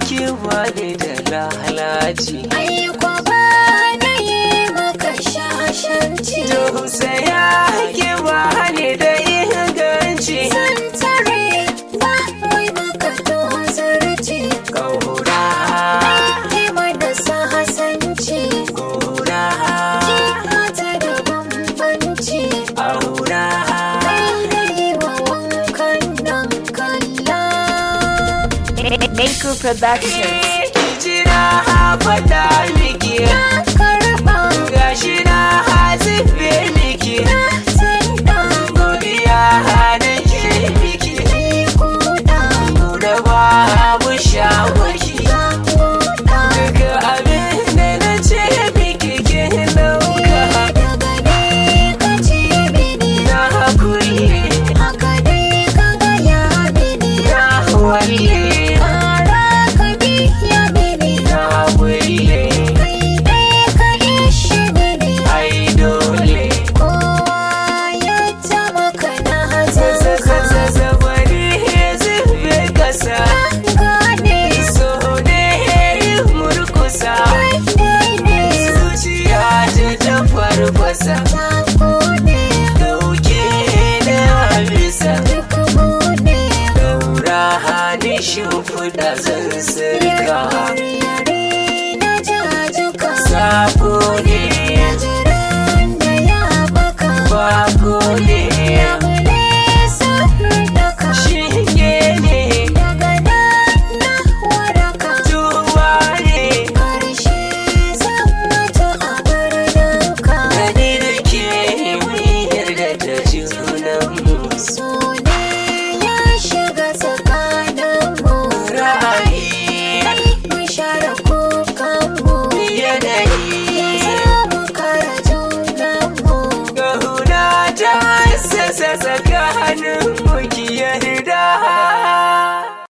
ki bani da lalaci. ai kwa ba na yi maka shashanci. Tausaya ki bani da inganci. Zan tare ba mai maka tozarci. Ƙaura Hima da sahasanci. ƙaura Mata da bambanci. aura. Maker Productions. Jira faɗa miki gashi na hazife miki godiya da ke miki da babu shawaki daga abin da na ce miki ke dauka na kulle na walle farfasa dauke da bisa daura hannun shimfiɗa zan sirka sako ne bako ne shinge ne tuwa ne tsakanin mu ki yarda.